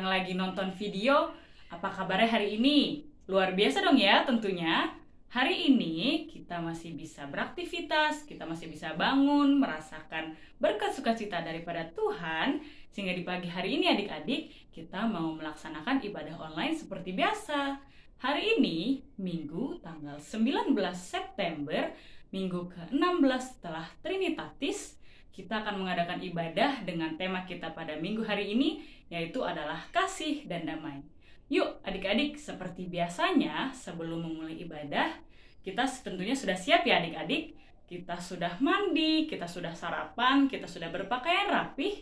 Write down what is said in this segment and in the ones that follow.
yang lagi nonton video, apa kabarnya hari ini? Luar biasa dong ya tentunya. Hari ini kita masih bisa beraktivitas, kita masih bisa bangun, merasakan berkat sukacita daripada Tuhan. Sehingga di pagi hari ini adik-adik, kita mau melaksanakan ibadah online seperti biasa. Hari ini, Minggu tanggal 19 September, Minggu ke-16 setelah Trinitatis, kita akan mengadakan ibadah dengan tema kita pada minggu hari ini, yaitu adalah kasih dan damai. Yuk adik-adik, seperti biasanya sebelum memulai ibadah, kita tentunya sudah siap ya adik-adik. Kita sudah mandi, kita sudah sarapan, kita sudah berpakaian rapih,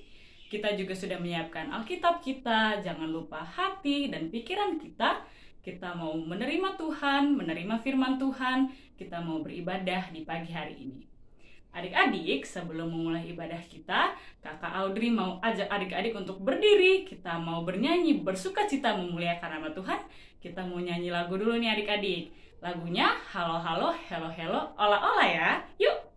kita juga sudah menyiapkan Alkitab kita, jangan lupa hati dan pikiran kita. Kita mau menerima Tuhan, menerima firman Tuhan, kita mau beribadah di pagi hari ini. Adik-adik, sebelum memulai ibadah kita, Kakak Audrey mau ajak adik-adik untuk berdiri. Kita mau bernyanyi, bersukacita memuliakan nama Tuhan. Kita mau nyanyi lagu dulu nih adik-adik. Lagunya Halo Halo, Hello Hello, Ola Ola ya. Yuk!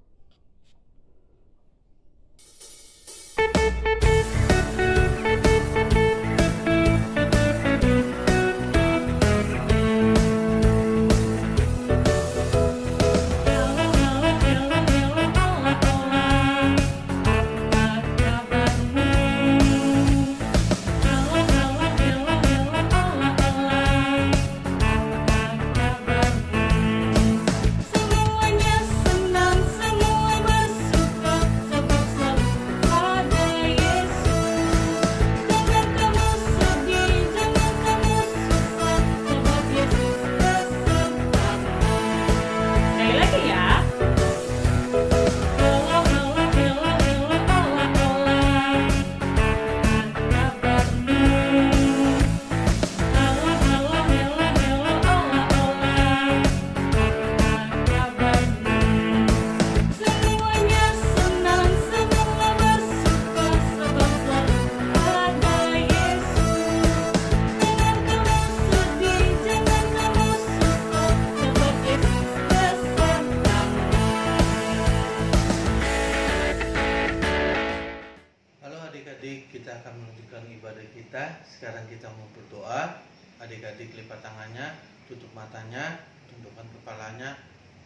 Kita akan melanjutkan ibadah kita. Sekarang kita mau berdoa. Adik-adik lipat tangannya, tutup matanya, tundukkan kepalanya.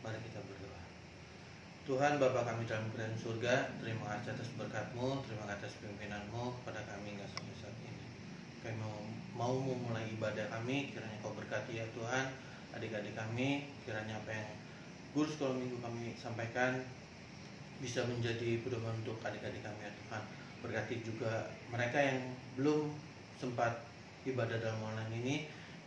Mari kita berdoa. Tuhan Bapa kami dalam kerajaan surga, terima kasih atas berkat-Mu, terima kasih atas pimpinan-Mu kepada kami hingga sampai saat ini. Kami mau memulai ibadah kami, kiranya Kau berkati ya Tuhan adik-adik kami, kiranya apa yang guru sekolah minggu kami sampaikan bisa menjadi pedoman untuk adik-adik kami ya Tuhan. Berkati juga mereka yang belum sempat ibadah dalam online ini,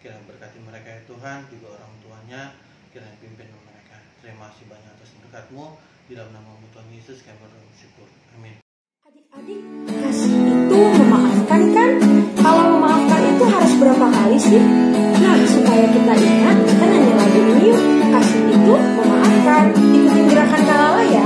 kiranya berkati mereka ya Tuhan, juga orang tuanya, kiranya pimpin mereka. Terima kasih banyak atas berkat-Mu, di dalam nama-Mu Tuhan Yesus kami bersyukur. Amin. Adik-adik, kasih itu memaafkan kan? Kalau memaafkan itu harus berapa kali sih? Nah, supaya kita ingat, kita nyanyi lagu ini yuk. Kasih itu memaafkan. Ikutin gerakan Kalala ya.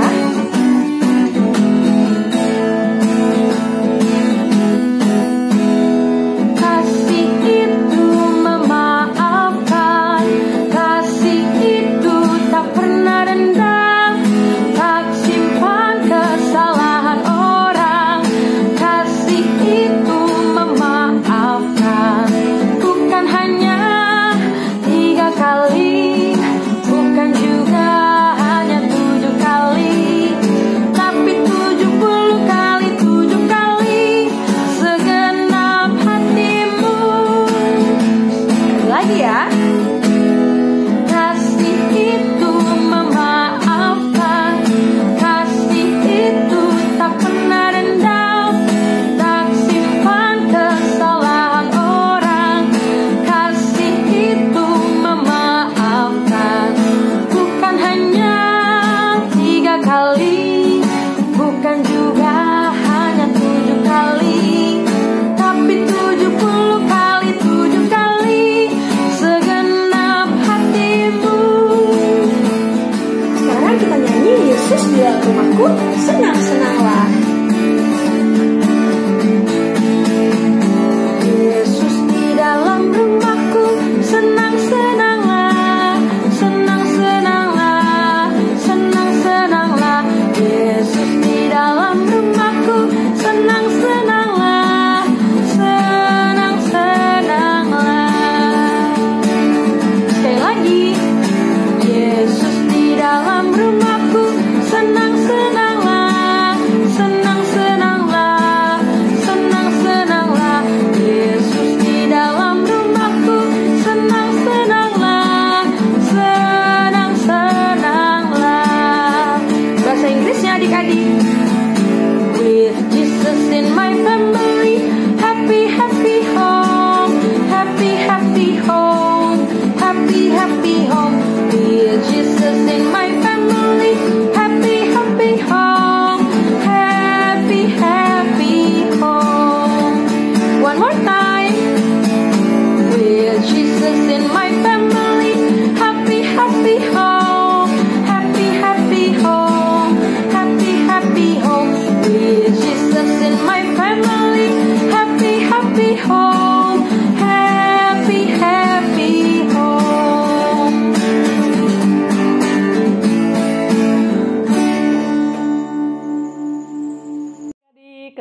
Bukan juga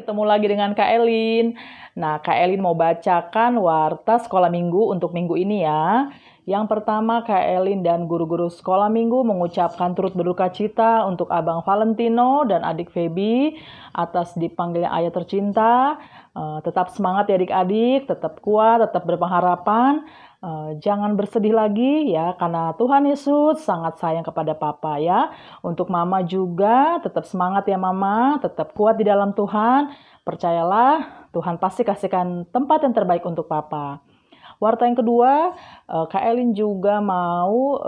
ketemu lagi dengan Kak Elin. Nah, Kak Elin mau bacakan warta sekolah minggu untuk minggu ini ya. Yang pertama, Kak Elin dan guru-guru sekolah minggu mengucapkan turut berduka cita untuk Abang Valentino dan adik Feby atas dipanggilnya ayah tercinta. Tetap semangat ya adik-adik, tetap kuat, tetap berpengharapan. Jangan bersedih lagi ya, karena Tuhan Yesus sangat sayang kepada Papa ya. Untuk Mama juga, tetap semangat ya Mama, tetap kuat di dalam Tuhan. Percayalah, Tuhan pasti kasihkan tempat yang terbaik untuk Papa. Warta yang kedua, Kak Elin juga mau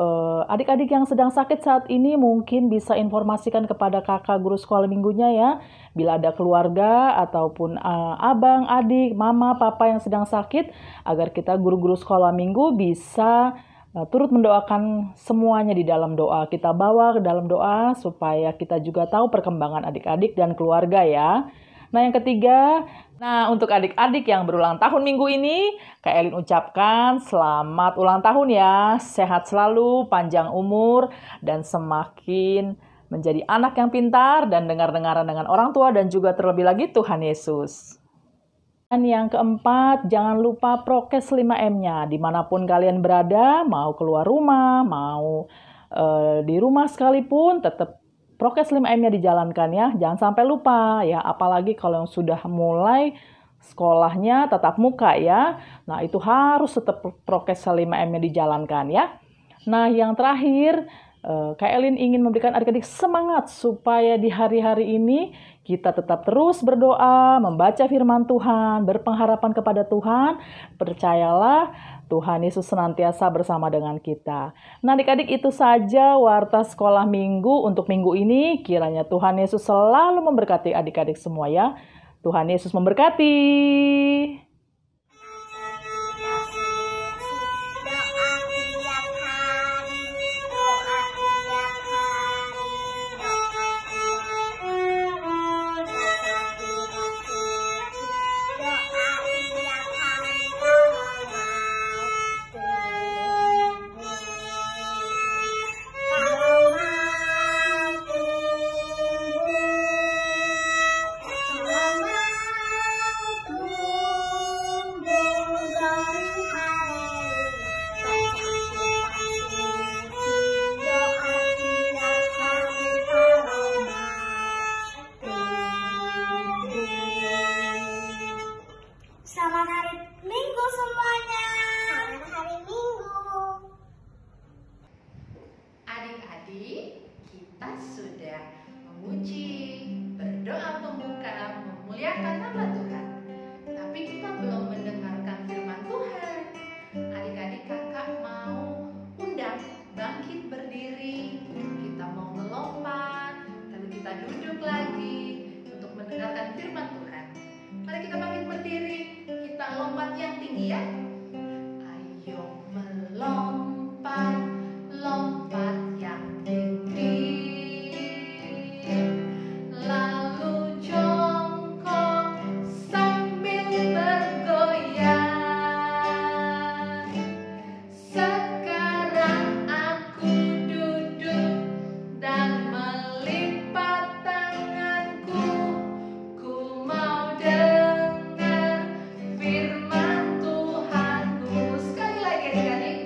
adik-adik yang sedang sakit saat ini mungkin bisa informasikan kepada kakak guru sekolah minggunya ya. Bila ada keluarga ataupun abang, adik, mama, papa yang sedang sakit, agar kita guru-guru sekolah minggu bisa turut mendoakan semuanya di dalam doa. Kita bawa ke dalam doa supaya kita juga tahu perkembangan adik-adik dan keluarga ya. Nah yang ketiga, untuk adik-adik yang berulang tahun minggu ini, Kak Elin ucapkan selamat ulang tahun ya. Sehat selalu, panjang umur, dan semakin menjadi anak yang pintar dan dengar-dengaran dengan orang tua dan juga terlebih lagi Tuhan Yesus. Dan yang keempat, jangan lupa prokes 5M-nya. Dimanapun kalian berada, mau keluar rumah, mau di rumah sekalipun, tetap prokes 5M-nya dijalankan ya, jangan sampai lupa ya, apalagi kalau yang sudah mulai sekolahnya tatap muka ya. Nah, itu harus tetap prokes 5M-nya dijalankan ya. Nah, yang terakhir, Kak Elin ingin memberikan adik-adik semangat supaya di hari-hari ini kita tetap terus berdoa, membaca firman Tuhan, berpengharapan kepada Tuhan. Percayalah, Tuhan Yesus senantiasa bersama dengan kita. Nah adik-adik, itu saja warta sekolah minggu untuk minggu ini. Kiranya Tuhan Yesus selalu memberkati adik-adik semua ya. Tuhan Yesus memberkati. Selamat hari Minggu semuanya. Selamat hari Minggu. Adik-adik, kita sudah memuji, berdoa pembuka, memuliakan nama Tuhan. Tapi kita belum mendengarkan firman Tuhan. Adik-adik, kakak mau undang bangkit berdiri. Kita mau melompat, lalu kita duduk lagi untuk mendengarkan firman Tuhan. Mari kita bangkit berdiri, kita lompat yang tinggi ya. Ayo melompat, lompat yang tinggi. Lalu jongkok sambil bergoyang. Sekarang aku duduk dan melipat tanganku. Ku mau dengar firman Tuhanku. Sekali lagi adik-adik.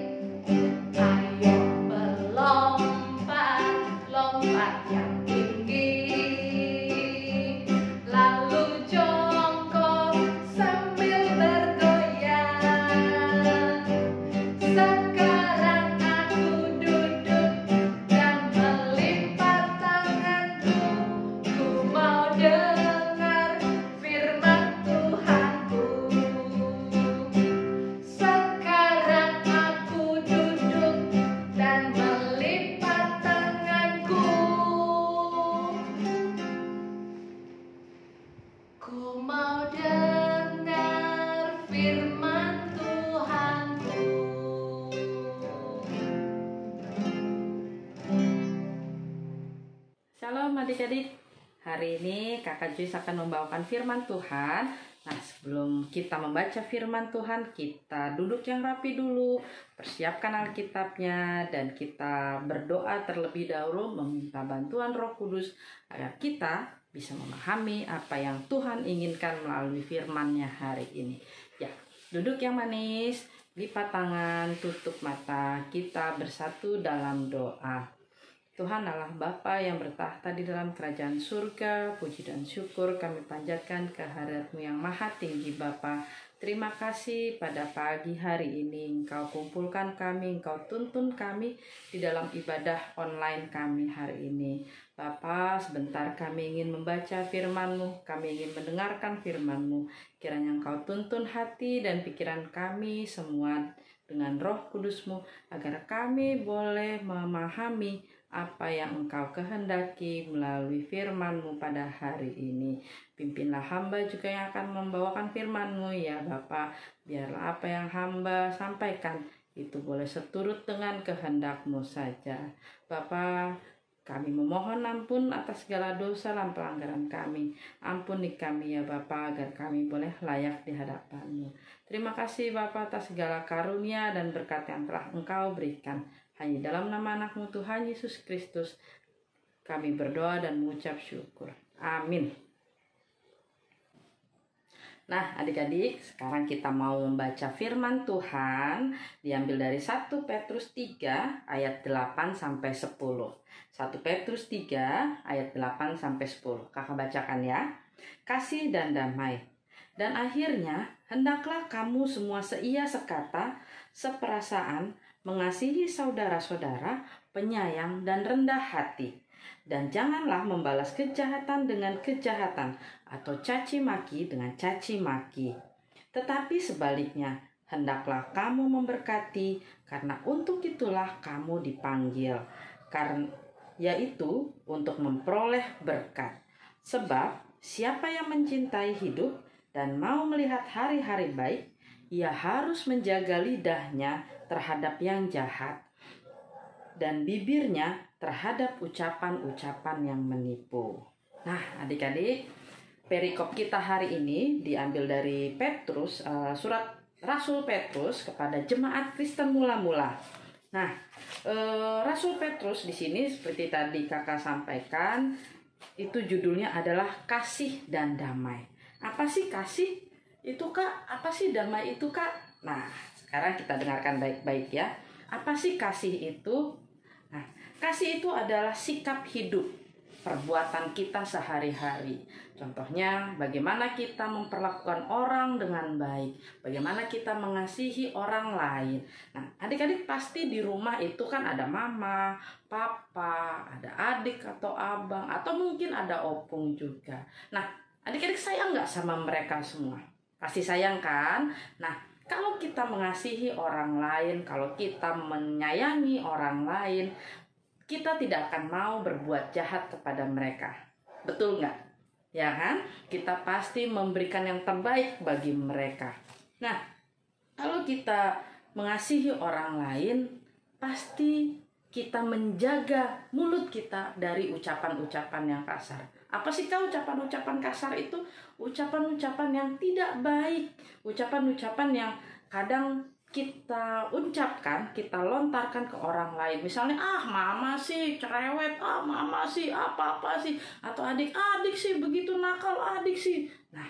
Ayo melompat, lompat yang tinggi. Lalu jongkok sambil bergoyang. Sekarang aku duduk dan melipat tanganku. Ku mau dengar firman Tuhanku. Sekarang aku duduk dan melipat tanganku. Ku mau dengar firman Tuhanku. Shalom adik-adik, hari ini Kakak Joyce akan membawakan firman Tuhan. Nah sebelum kita membaca firman Tuhan, kita duduk yang rapi dulu, persiapkan Alkitabnya, dan kita berdoa terlebih dahulu meminta bantuan Roh Kudus agar kita bisa memahami apa yang Tuhan inginkan melalui firman-Nya hari ini. Ya, duduk yang manis, lipat tangan, tutup mata, kita bersatu dalam doa. Tuhan Allah Bapa yang bertahta di dalam kerajaan surga, puji dan syukur kami panjatkan kehadirat-Mu yang maha tinggi Bapa. Terima kasih pada pagi hari ini Engkau kumpulkan kami, Engkau tuntun kami di dalam ibadah online kami hari ini. Bapa, sebentar kami ingin membaca firman-Mu, kami ingin mendengarkan firman-Mu. Kiranya Engkau tuntun hati dan pikiran kami semua dengan Roh Kudus-Mu, agar kami boleh memahami apa yang Engkau kehendaki melalui firman-Mu pada hari ini. Pimpinlah hamba juga yang akan membawakan firman-Mu ya Bapa. Biarlah apa yang hamba sampaikan itu boleh seturut dengan kehendak-Mu saja. Bapa, kami memohon ampun atas segala dosa dan pelanggaran kami. Ampuni kami ya Bapa, agar kami boleh layak di hadapan-Mu. Terima kasih Bapa atas segala karunia dan berkat yang telah Engkau berikan. Hanya dalam nama anak-Mu Tuhan Yesus Kristus kami berdoa dan mengucap syukur. Amin. Nah, adik-adik, sekarang kita mau membaca firman Tuhan, diambil dari 1 Petrus 3 ayat 8 sampai 10. 1 Petrus 3 ayat 8 sampai 10. Kakak bacakan ya. Kasih dan damai. Dan akhirnya, hendaklah kamu semua seia sekata, seperasaan, mengasihi saudara-saudara, penyayang dan rendah hati. Dan janganlah membalas kejahatan dengan kejahatan atau caci maki dengan caci maki. Tetapi sebaliknya, hendaklah kamu memberkati, karena untuk itulah kamu dipanggil, karena yaitu untuk memperoleh berkat. Sebab siapa yang mencintai hidup dan mau melihat hari-hari baik, ia harus menjaga lidahnya terhadap yang jahat dan bibirnya terhadap ucapan-ucapan yang menipu. Nah, adik-adik, perikop kita hari ini diambil dari Petrus, surat Rasul Petrus kepada jemaat Kristen mula-mula. Nah, Rasul Petrus di sini seperti tadi kakak sampaikan, itu judulnya adalah kasih dan damai. Apa sih kasih itu Kak? Apa sih damai itu Kak? Nah, sekarang kita dengarkan baik-baik ya. Apa sih kasih itu? Nah, kasih itu adalah sikap hidup, perbuatan kita sehari-hari. Contohnya, bagaimana kita memperlakukan orang dengan baik, bagaimana kita mengasihi orang lain. Nah, adik-adik pasti di rumah itu kan ada mama, papa, ada adik atau abang, atau mungkin ada opung juga. Nah, adik-adik sayang nggak sama mereka semua? Pasti sayang kan? Nah, kalau kita mengasihi orang lain, kalau kita menyayangi orang lain, kita tidak akan mau berbuat jahat kepada mereka. Betul nggak? Ya kan? Kita pasti memberikan yang terbaik bagi mereka. Nah, kalau kita mengasihi orang lain, pasti kita menjaga mulut kita dari ucapan-ucapan yang kasar. Apa sih Kak ucapan-ucapan kasar itu? Ucapan-ucapan yang tidak baik, ucapan-ucapan yang kadang kita ucapkan, kita lontarkan ke orang lain. Misalnya, mama sih cerewet, mama sih apa-apa sih, atau adik sih begitu nakal, adik sih. Nah,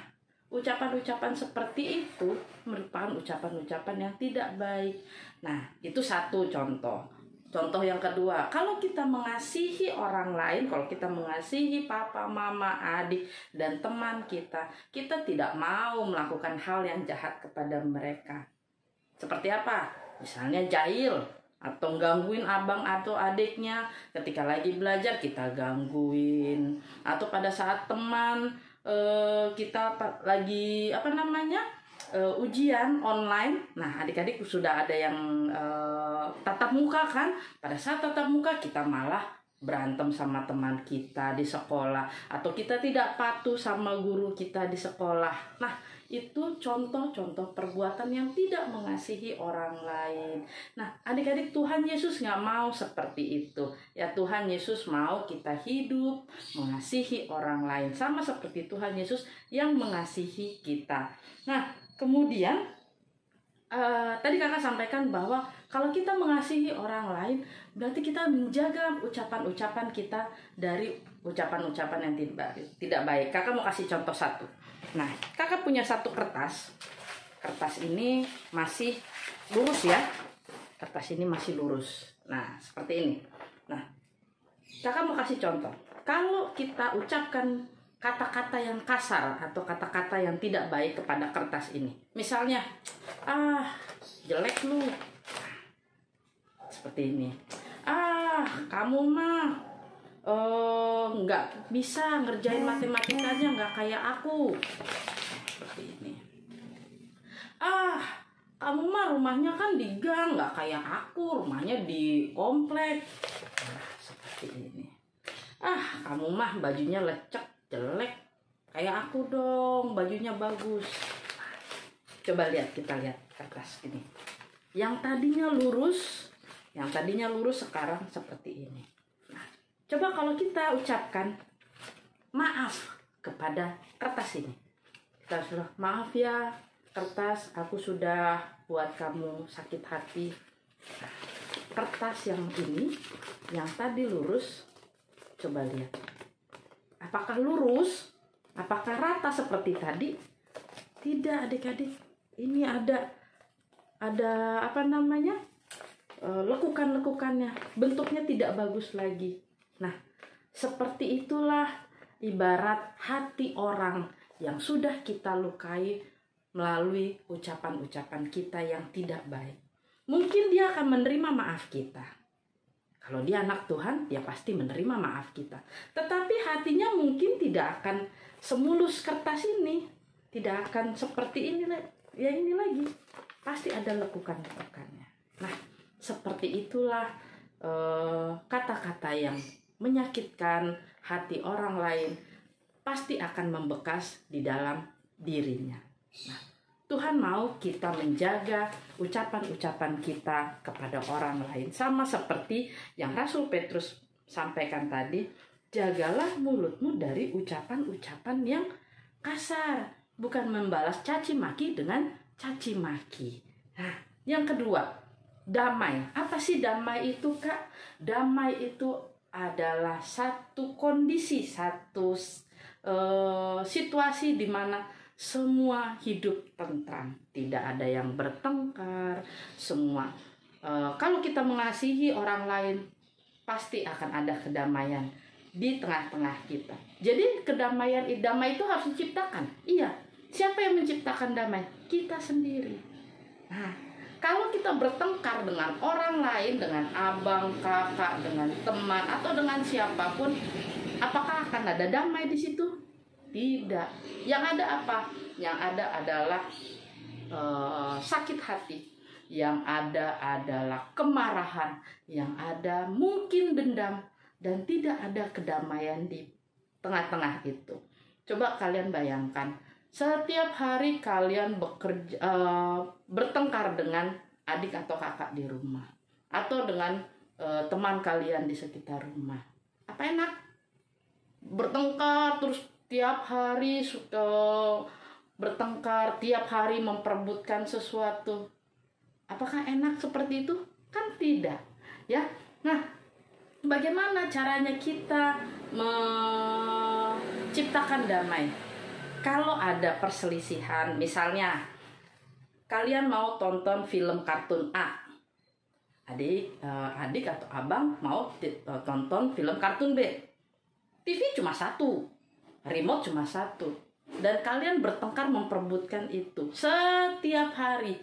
ucapan-ucapan seperti itu merupakan ucapan-ucapan yang tidak baik. Nah, itu satu contoh. Contoh yang kedua, kalau kita mengasihi orang lain, kalau kita mengasihi papa, mama, adik, dan teman kita tidak mau melakukan hal yang jahat kepada mereka. Seperti apa? Misalnya jahil, atau gangguin abang atau adiknya ketika lagi belajar kita gangguin, atau pada saat teman kita lagi ujian online. Nah, adik-adik sudah ada yang tatap muka kan? Pada saat tatap muka kita malah berantem sama teman kita di sekolah, atau kita tidak patuh sama guru kita di sekolah. Nah, itu contoh-contoh perbuatan yang tidak mengasihi orang lain. Nah, adik-adik, Tuhan Yesus nggak mau seperti itu. Ya, Tuhan Yesus mau kita hidup mengasihi orang lain, sama seperti Tuhan Yesus yang mengasihi kita. Nah, kemudian tadi kakak sampaikan bahwa kalau kita mengasihi orang lain, berarti kita menjaga ucapan-ucapan kita dari ucapan-ucapan yang tidak baik. Kakak mau kasih contoh satu. Nah, kakak punya satu kertas. Kertas ini masih lurus ya. Kertas ini masih lurus. Nah, seperti ini. Nah, kakak mau kasih contoh. Kalau kita ucapkan kata-kata yang kasar atau kata-kata yang tidak baik kepada kertas ini. Misalnya, jelek lu. Seperti ini. Kamu mah nggak bisa ngerjain matematikanya, nggak kayak aku. Seperti ini. Kamu mah rumahnya kan di gang, nggak kayak aku, rumahnya di komplek. Seperti ini. Kamu mah bajunya lecek, jelek, kayak aku dong, bajunya bagus. Coba kita lihat kertas ini. Yang tadinya lurus sekarang seperti ini. Nah, coba kalau kita ucapkan maaf kepada kertas ini. Kita sudah, maaf ya kertas, aku sudah buat kamu sakit hati. Nah, kertas yang ini, yang tadi lurus, coba lihat. Apakah lurus? Apakah rata seperti tadi? Tidak, adik-adik. Ini ada lekukan-lekukannya. Bentuknya tidak bagus lagi. Nah, seperti itulah ibarat hati orang yang sudah kita lukai melalui ucapan-ucapan kita yang tidak baik. Mungkin dia akan menerima maaf kita. Kalau dia anak Tuhan, dia pasti menerima maaf kita. Tetapi hatinya mungkin tidak akan semulus kertas ini. Tidak akan seperti ini lagi. Pasti ada lekukan-lekukannya. Nah, seperti itulah kata-kata yang menyakitkan hati orang lain pasti akan membekas di dalam dirinya. Nah, Tuhan mau kita menjaga ucapan-ucapan kita kepada orang lain. Sama seperti yang Rasul Petrus sampaikan tadi, jagalah mulutmu dari ucapan-ucapan yang kasar. Bukan membalas caci maki dengan caci maki. Nah, yang kedua, damai. Apa sih damai itu, Kak? Damai itu adalah satu kondisi, satu situasi di mana semua hidup tentram, tidak ada yang bertengkar, semua. Kalau kita mengasihi orang lain, pasti akan ada kedamaian di tengah-tengah kita. Jadi damai itu harus diciptakan. Iya, siapa yang menciptakan damai? Kita sendiri. Nah, kalau kita bertengkar dengan orang lain, dengan abang, kakak, dengan teman, atau dengan siapapun, apakah akan ada damai di situ? Tidak. Yang ada apa? Yang ada adalah sakit hati. Yang ada adalah kemarahan. Yang ada mungkin dendam. Dan tidak ada kedamaian di tengah-tengah itu. Coba kalian bayangkan. Setiap hari kalian bertengkar dengan adik atau kakak di rumah. Atau dengan teman kalian di sekitar rumah. Apa enak? Bertengkar terus tiap hari bertengkar, tiap hari memperebutkan sesuatu. Apakah enak seperti itu? Kan tidak, ya. Nah, bagaimana caranya kita menciptakan damai? Kalau ada perselisihan, misalnya kalian mau tonton film kartun A, adik atau abang mau tonton film kartun B. TV cuma satu, remote cuma satu, dan kalian bertengkar memperebutkan itu setiap hari.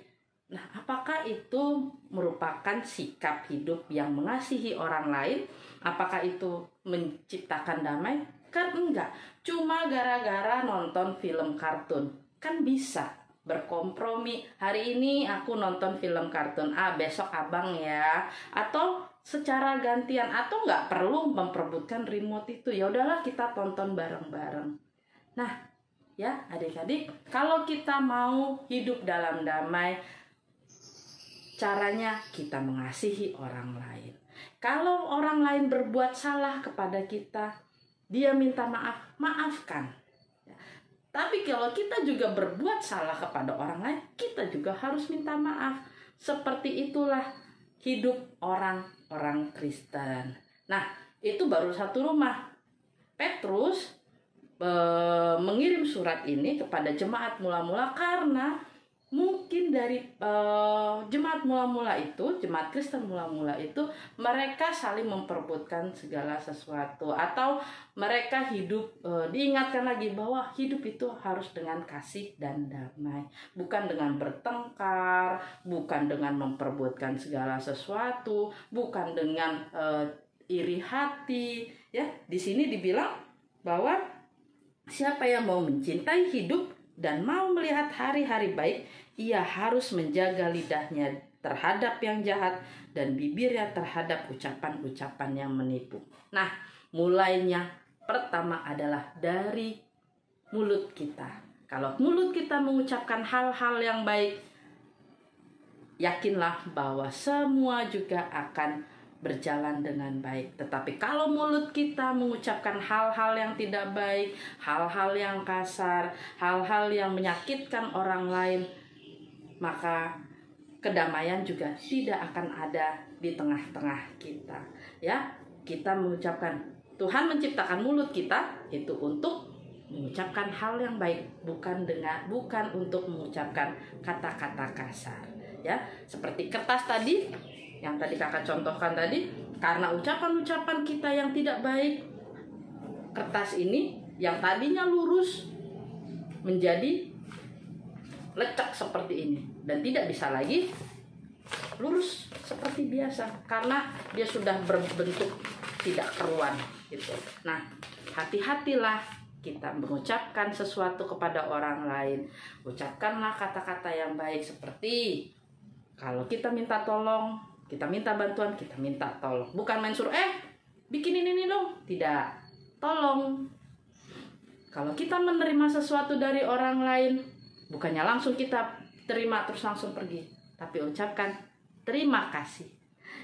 Nah, apakah itu merupakan sikap hidup yang mengasihi orang lain? Apakah itu menciptakan damai? Kan enggak. Cuma gara-gara nonton film kartun. Kan bisa berkompromi. Hari ini aku nonton film kartun A, besok abang ya. Atau secara gantian, atau nggak perlu memperebutkan remote itu. Ya udahlah, kita tonton bareng-bareng. Nah, ya adik-adik, kalau kita mau hidup dalam damai, caranya kita mengasihi orang lain. Kalau orang lain berbuat salah kepada kita, dia minta maaf, maafkan. Tapi kalau kita juga berbuat salah kepada orang lain, kita juga harus minta maaf. Seperti itulah hidup orang-orang Kristen. Nah, itu baru satu rumah. Petrus mengirim surat ini kepada jemaat mula-mula karena mungkin dari jemaat mula-mula itu, jemaat Kristen mula-mula itu, mereka saling memperebutkan segala sesuatu, atau mereka hidup diingatkan lagi bahwa hidup itu harus dengan kasih dan damai, bukan dengan bertengkar, bukan dengan memperebutkan segala sesuatu, bukan dengan iri hati. Ya, di sini dibilang bahwa siapa yang mau mencintai hidup dan mau melihat hari-hari baik, ia harus menjaga lidahnya terhadap yang jahat dan bibirnya terhadap ucapan-ucapan yang menipu. Nah, mulainya pertama adalah dari mulut kita. Kalau mulut kita mengucapkan hal-hal yang baik, yakinlah bahwa semua juga akan berjalan dengan baik. Tetapi kalau mulut kita mengucapkan hal-hal yang tidak baik, hal-hal yang kasar, hal-hal yang menyakitkan orang lain, maka kedamaian juga tidak akan ada di tengah-tengah kita. Ya, kita mengucapkan, Tuhan menciptakan mulut kita itu untuk mengucapkan hal yang baik, bukan untuk mengucapkan kata-kata kasar. Ya, seperti kertas tadi yang tadi kakak contohkan tadi, karena ucapan-ucapan kita yang tidak baik, kertas ini yang tadinya lurus menjadi lecek seperti ini dan tidak bisa lagi lurus seperti biasa karena dia sudah berbentuk tidak keruan gitu. Nah, hati-hatilah kita mengucapkan sesuatu kepada orang lain. Ucapkanlah kata-kata yang baik, seperti kalau kita minta tolong, kita minta bantuan, kita minta tolong. Bukan main suruh, bikin ini dong. Tidak, tolong. Kalau kita menerima sesuatu dari orang lain, bukannya langsung kita terima terus langsung pergi, tapi ucapkan terima kasih.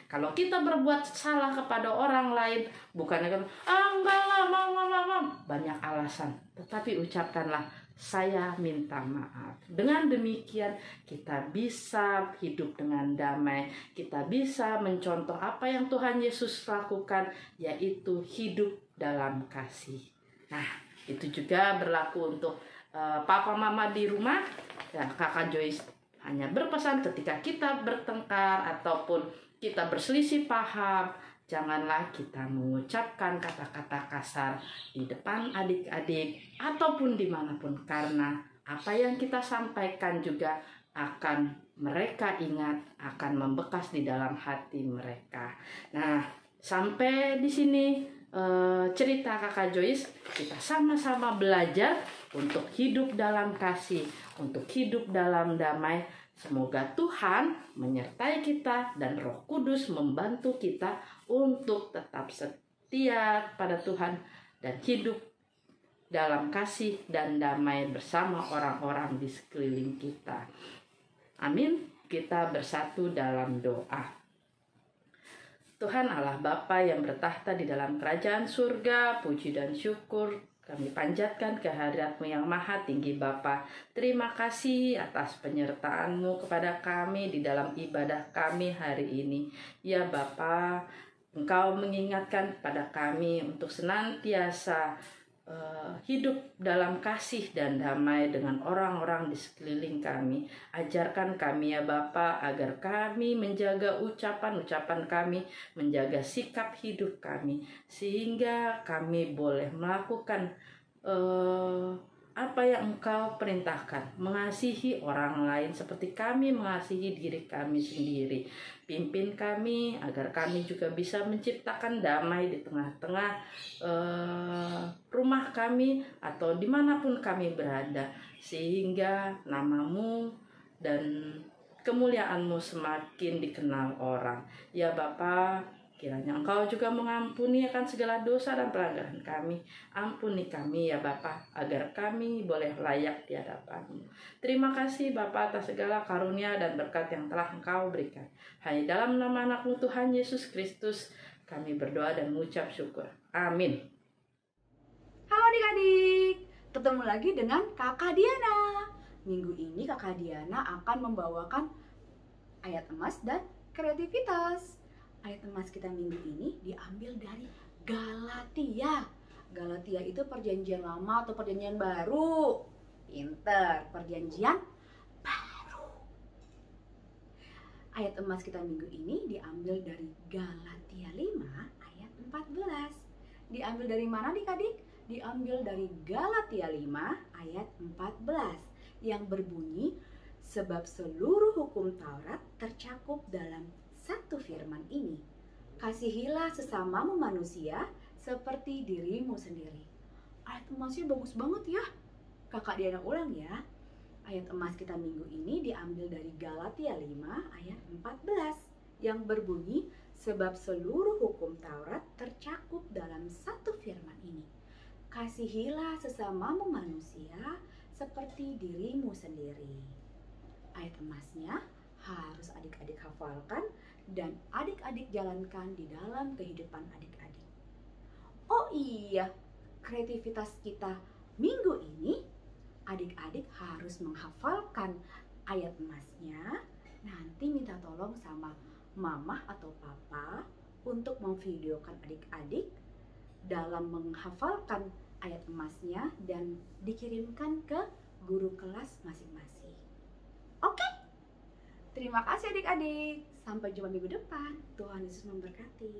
Kalau kita berbuat salah kepada orang lain, bukannya enggak lah, mam, banyak alasan, tetapi ucapkanlah saya minta maaf. Dengan demikian kita bisa hidup dengan damai. Kita bisa mencontoh apa yang Tuhan Yesus lakukan, yaitu hidup dalam kasih. Nah, itu juga berlaku untuk papa mama di rumah. Ya, kakak Joyce hanya berpesan ketika kita bertengkar ataupun kita berselisih paham, janganlah kita mengucapkan kata-kata kasar di depan adik-adik ataupun dimanapun, karena apa yang kita sampaikan juga akan mereka ingat, akan membekas di dalam hati mereka. Nah, sampai di sini cerita kakak Joyce, kita sama-sama belajar untuk hidup dalam kasih, untuk hidup dalam damai. Semoga Tuhan menyertai kita dan Roh Kudus membantu kita untuk tetap setia pada Tuhan dan hidup dalam kasih dan damai bersama orang-orang di sekeliling kita. Amin. Kita bersatu dalam doa. Tuhan Allah Bapa yang bertahta di dalam kerajaan surga, puji dan syukur kami panjatkan kehadirat-Mu yang maha tinggi Bapa. Terima kasih atas penyertaan-Mu kepada kami di dalam ibadah kami hari ini. Ya Bapa, Engkau mengingatkan kepada kami untuk senantiasa hidup dalam kasih dan damai dengan orang-orang di sekeliling kami. Ajarkan kami ya Bapa, agar kami menjaga ucapan-ucapan kami, menjaga sikap hidup kami, sehingga kami boleh melakukan apa yang Engkau perintahkan, mengasihi orang lain seperti kami mengasihi diri kami sendiri. Pimpin kami agar kami juga bisa menciptakan damai di tengah-tengah rumah kami atau dimanapun kami berada, sehingga nama-Mu dan kemuliaan-Mu semakin dikenal orang. Ya Bapa, kiranya Engkau juga mengampuni akan segala dosa dan pelanggaran kami. Ampuni kami ya Bapa, agar kami boleh layak di hadapan-Mu. Terima kasih Bapa atas segala karunia dan berkat yang telah Engkau berikan. Hanya dalam nama anak-Mu Tuhan Yesus Kristus kami berdoa dan mengucap syukur. Amin. Halo adik-adik, Ketemu lagi dengan Kakak Diana. Minggu ini Kakak Diana akan membawakan ayat emas dan kreativitas. Ayat emas kita minggu ini diambil dari Galatia. Galatia itu perjanjian lama atau perjanjian baru? Pinter, perjanjian baru. Ayat emas kita minggu ini diambil dari Galatia 5 ayat 14. Diambil dari mana adik-adik? Diambil dari Galatia 5 ayat 14 yang berbunyi, sebab seluruh hukum Taurat tercakup dalam satu firman ini, kasihilah sesamamu manusia seperti dirimu sendiri. Ayat emasnya bagus banget ya. Kakak Diana ulang ya. Ayat emas kita minggu ini diambil dari Galatia 5 ayat 14 yang berbunyi, sebab seluruh hukum Taurat tercakup dalam satu firman ini, kasihilah sesamamu manusia seperti dirimu sendiri. Ayat emasnya harus adik-adik hafalkan dan adik-adik jalankan di dalam kehidupan adik-adik. Oh iya, kreativitas kita minggu ini, adik-adik harus menghafalkan ayat emasnya. Nanti minta tolong sama mama atau papa untuk memvideokan adik-adik dalam menghafalkan ayat emasnya dan dikirimkan ke guru kelas masing-masing. Oke? Terima kasih adik-adik. Sampai jumpa minggu depan. Tuhan Yesus memberkati.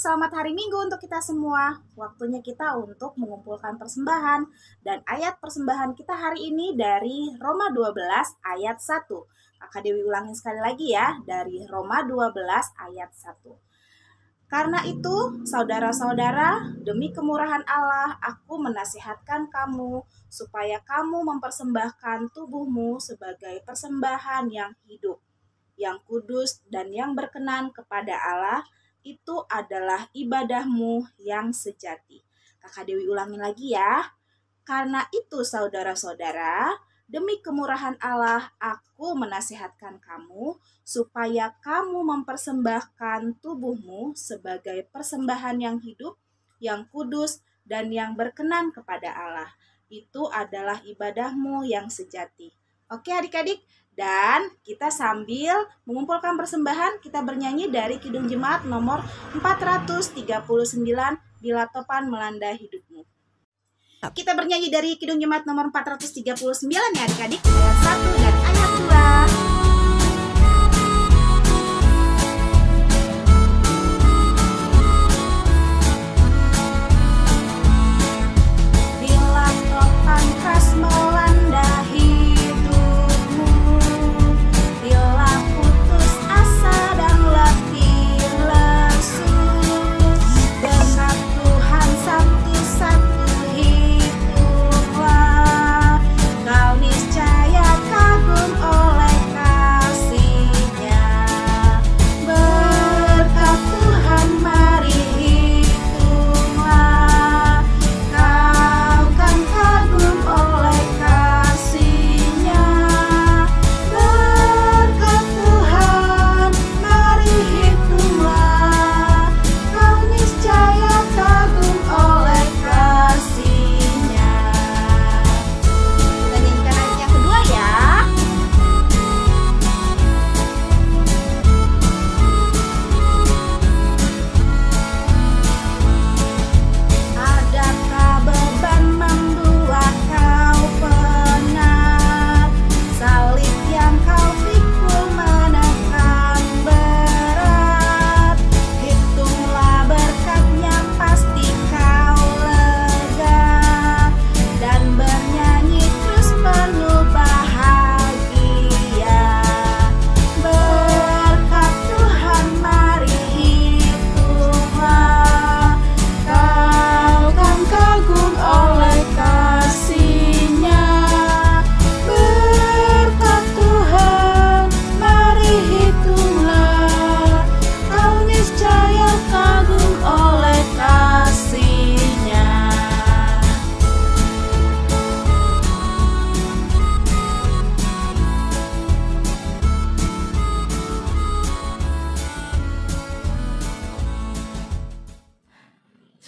Selamat hari Minggu untuk kita semua. Waktunya kita untuk mengumpulkan persembahan. Dan ayat persembahan kita hari ini dari Roma 12 ayat 1. Kakak Dewi ulangin sekali lagi ya, dari Roma 12 ayat 1. Karena itu, saudara-saudara, demi kemurahan Allah, aku menasihatkan kamu supaya kamu mempersembahkan tubuhmu sebagai persembahan yang hidup, yang kudus dan yang berkenan kepada Allah. Itu adalah ibadahmu yang sejati. Kakak Dewi ulangin lagi ya. Karena itu saudara-saudara, demi kemurahan Allah, aku menasihatkan kamu supaya kamu mempersembahkan tubuhmu sebagai persembahan yang hidup, yang kudus, dan yang berkenan kepada Allah. Itu adalah ibadahmu yang sejati. Oke adik-adik? Dan kita sambil mengumpulkan persembahan, kita bernyanyi dari Kidung Jemaat nomor 439, Bila Topan Melanda Hidupmu. Kita bernyanyi dari Kidung Jemaat nomor 439 ya adik-adik, ayat 1 dan ayat 2. Bila topan keras melanda bila putus asa dan letih lesu, dekat Tuhan satu-satu hiduplah, kau niscaya kagum oleh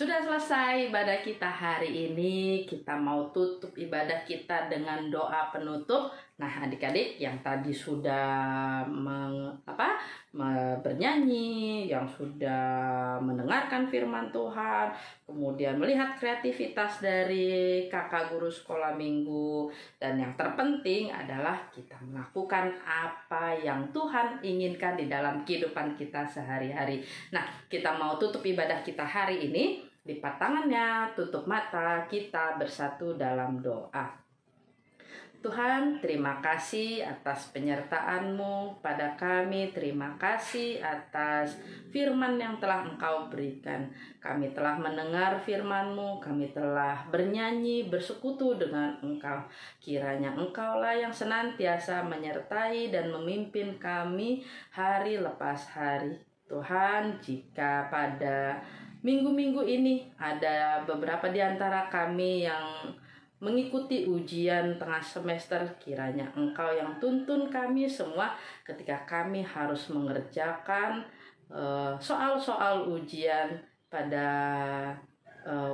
Sudah selesai ibadah kita hari ini. Kita mau tutup ibadah kita dengan doa penutup. Nah, adik-adik yang tadi sudah bernyanyi, yang sudah mendengarkan firman Tuhan, kemudian melihat kreativitas dari kakak guru sekolah minggu, dan yang terpenting adalah kita melakukan apa yang Tuhan inginkan di dalam kehidupan kita sehari-hari. Nah, kita mau tutup ibadah kita hari ini. Lipat tangannya, tutup mata, kita bersatu dalam doa. Tuhan, terima kasih atas penyertaan-Mu pada kami. Terima kasih atas firman yang telah Engkau berikan. Kami telah mendengar firman-Mu, kami telah bernyanyi, bersekutu dengan Engkau. Kiranya Engkaulah yang senantiasa menyertai dan memimpin kami hari lepas hari. Tuhan, jika pada minggu-minggu ini ada beberapa di antara kami yang mengikuti ujian tengah semester, kiranya Engkau yang tuntun kami semua ketika kami harus mengerjakan soal-soal ujian pada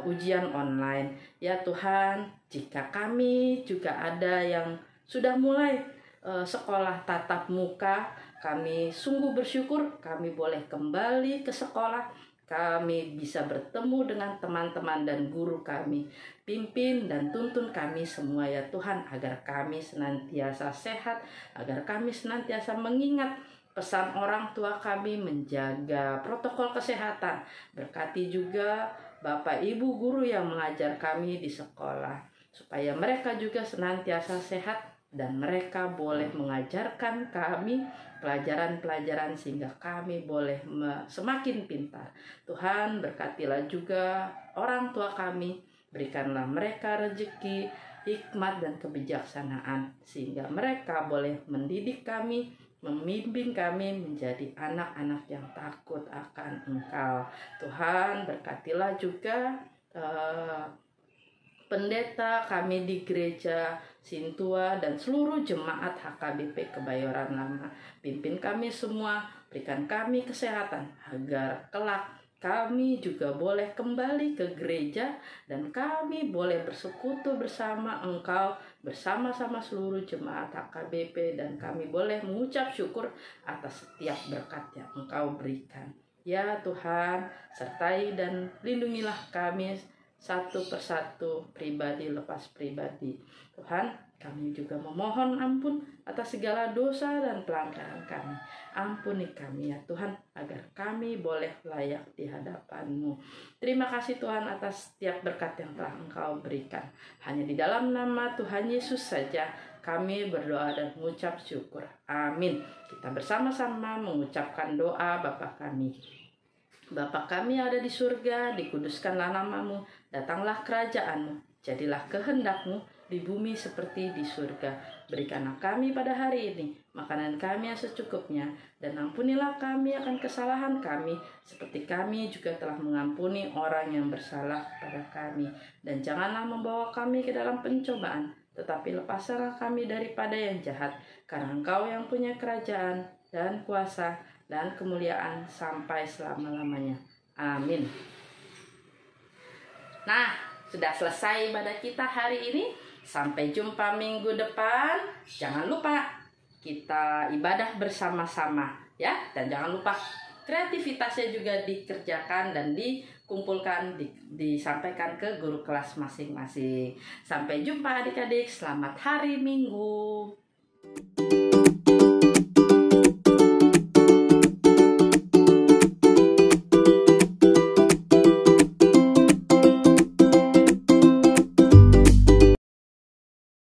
ujian online. Ya Tuhan, jika kami juga ada yang sudah mulai sekolah tatap muka, kami sungguh bersyukur kami boleh kembali ke sekolah. Kami bisa bertemu dengan teman-teman dan guru kami. Pimpin dan tuntun kami semua ya Tuhan, agar kami senantiasa sehat, agar kami senantiasa mengingat pesan orang tua kami menjaga protokol kesehatan. Berkati juga Bapak Ibu guru yang mengajar kami di sekolah, supaya mereka juga senantiasa sehat dan mereka boleh mengajarkan kami pelajaran-pelajaran sehingga kami boleh semakin pintar. Tuhan, berkatilah juga orang tua kami, berikanlah mereka rezeki, hikmat dan kebijaksanaan sehingga mereka boleh mendidik kami, membimbing kami menjadi anak-anak yang takut akan Engkau. Tuhan, berkatilah juga pendeta kami di gereja Sintua dan seluruh jemaat HKBP Kebayoran Lama. Pimpin kami semua, berikan kami kesehatan agar kelak kami juga boleh kembali ke gereja dan kami boleh bersekutu bersama Engkau, bersama-sama seluruh jemaat HKBP, dan kami boleh mengucap syukur atas setiap berkat yang Engkau berikan. Ya Tuhan, sertai dan lindungilah kami satu persatu, pribadi lepas pribadi. Tuhan, kami juga memohon ampun atas segala dosa dan pelanggaran kami. Ampuni kami ya Tuhan, agar kami boleh layak di hadapan-Mu. Terima kasih Tuhan atas setiap berkat yang telah Engkau berikan. Hanya di dalam nama Tuhan Yesus saja kami berdoa dan mengucap syukur. Amin. Kita bersama-sama mengucapkan doa Bapa kami. Bapa kami ada di surga, dikuduskanlah nama-Mu, datanglah kerajaan-Mu, jadilah kehendak-Mu di bumi seperti di surga. Berikanlah kami pada hari ini makanan kami yang secukupnya, dan ampunilah kami akan kesalahan kami, seperti kami juga telah mengampuni orang yang bersalah kepada kami. Dan janganlah membawa kami ke dalam pencobaan, tetapi lepaskanlah kami daripada yang jahat, karena Engkau yang punya kerajaan dan kuasa dan kemuliaan sampai selama-lamanya. Amin. Nah, sudah selesai ibadah kita hari ini. Sampai jumpa minggu depan. Jangan lupa kita ibadah bersama-sama ya, dan jangan lupa kreativitasnya juga dikerjakan dan dikumpulkan, disampaikan ke guru kelas masing-masing. Sampai jumpa adik-adik. Selamat hari Minggu.